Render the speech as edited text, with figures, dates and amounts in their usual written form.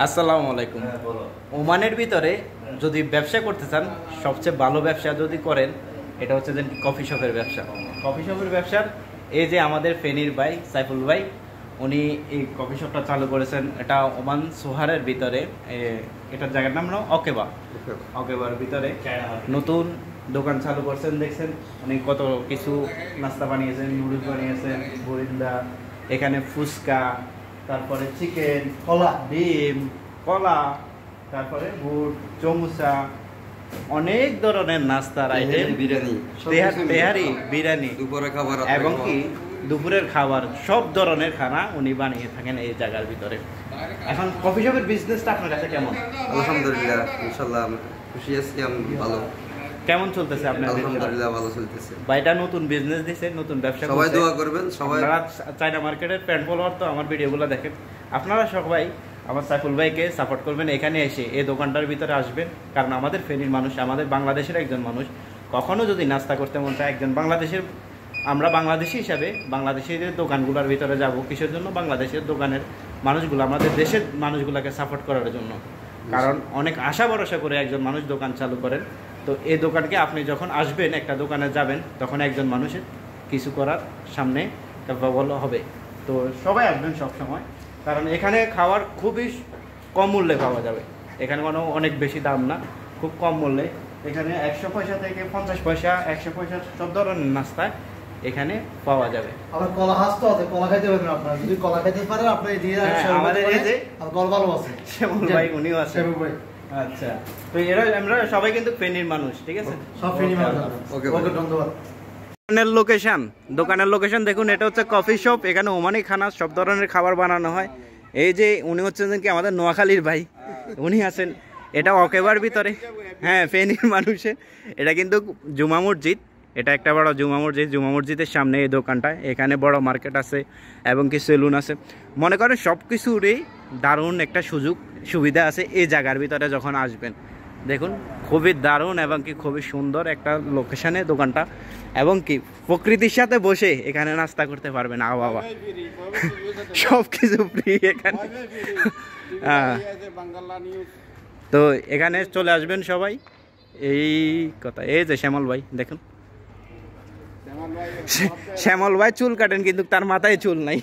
আসসালামু আলাইকুম। ওমানের ভিতরে যদি ব্যবসা করতে চান, সবচেয়ে ভালো ব্যবসা যদি করেন এটা হচ্ছে যে কফি শপের ব্যবসা। কফি শপের ব্যবসার এই যে আমাদের ফেনীর ভাই সাইফুল ভাই, উনি এই কফি শপটা চালু করেছেন। এটা ওমান সোহারের ভিতরে, এটার জায়গার নাম হলো অকেবার ভিতরে নতুন দোকান চালু করছেন। দেখছেন উনি কত কিছু নাস্তা বানিয়েছেন, নুডলস বানিয়েছেন, বরিন্দা, এখানে ফুচকা, তারপরে চিকেন, কলা, ডিম, কলা, তারপরে বুট, চমুচা, অনেক ধরনের নাস্তার আইটেম, তেহারি, বিরিয়ানি, দুপুরের খাবার এবং কি দুপুরের খাবার, সব ধরনের খানা উনি বানিয়ে থাকেন এই জায়গার ভিতরে। এখন কফি শপের বিজনেসটা আপনার কাছে কেমন? আলহামদুলিল্লাহ, ইনশাআল্লাহ আমি খুশি আছি। আমি ভালো। কেমন চলতেছে আপনার? আলহামদুলিল্লাহ ভালো চলতেছে। ভাইটা নতুন বিজনেস দিয়েছে, নতুন ব্যবসা। সবাই দোয়া করবেন। সবাই চায়না মার্কেটের প্যান্ট ফলোয়ার তো আমার ভিডিওগুলো দেখেন। আপনারা সবাই আমার সাইফুল ভাইকে সাপোর্ট করবেন, এখানে এসে এই দোকানটার ভিতরে আসবেন। কারণ আমাদের ফেনীর মানুষ, আমাদের বাংলাদেশের একজন মানুষ, কখনো যদি নাস্তা করতে মন চায়, একজন বাংলাদেশের, আমরা বাংলাদেশি হিসাবে বাংলাদেশের দোকানগুলোর ভিতরে যাব কিসের জন্য? বাংলাদেশের দোকানের মানুষগুলো, আমাদের দেশের মানুষগুলোকে সাপোর্ট করার জন্য। কারণ অনেক আশা ভরসা করে একজন মানুষ দোকান চালু করেন। তো এই দোকানকে আপনি যখন আসবেন, একটা দোকানে যাবেন, তখন একজন মানুষের কিছু করার সামনে ক্যাপাবল হবে। তো সবাই আসবেন সব সময়, কারণ এখানে খাবার খুবই কম মূল্যে পাওয়া যাবে। এখানে কোনো অনেক বেশি দাম না, খুব কম মূল্যে। এখানে 100 পয়সা থেকে 50 পয়সা, 100 পয়সা সব ধরনের নাস্তা এখানে পাওয়া যাবে। আবার কলা হাসতো আছে, কলা খাইতে পারবেন আপনারা। যদি কলা খাইতে পারেন আপনি দিয়ে আমাদের এই যে কল ভালো আছে, শ্যামল ভাই, উনিও আছে। আচ্ছা, তো এরা আমরা সবাই কিন্তু ফেনীর মানুষ, ঠিক আছে? সব ফেনীর মানুষ। ওকে, ধন্যবাদ। দোকানের লোকেশন দেখুন, এটা হচ্ছে কফি শপ। এখানে ওমানি খানা, সব ধরনের খাবার বানানো হয়। এই যে উনি হচ্ছেন কি আমাদের নোয়াখালীর ভাই, উনি আছেন। এটা অকেবার ভিতরে, হ্যাঁ ফেনীর মানুষের। এটা কিন্তু জুমা মসজিদ, এটা একটা বড় জুমা মসজিদ। জুমা মসজিদের সামনে এই দোকানটায়। এখানে বড় মার্কেট আছে এবং কি সেলুন আছে। মনে করেন সব কিছুরই দারুণ একটা সুবিধা আছে এই জায়গার ভিতরে যখন আসবেন। দেখুন খুবই দারুণ এবং কি খুবই সুন্দর একটা লোকেশনে দোকানটা, এবং কি প্রকৃতির সাথে বসে এখানে নাস্তা করতে পারবেন। বাবা সব কিছু ফ্রি এখানে। হ্যাঁ, তো এখানে চলে আসবেন সবাই। এই কথা, এই যে শ্যামল ভাই দেখুন, শ্যামল ভাই চুল কাটেন কিন্তু তার মাথায় চুল নাই।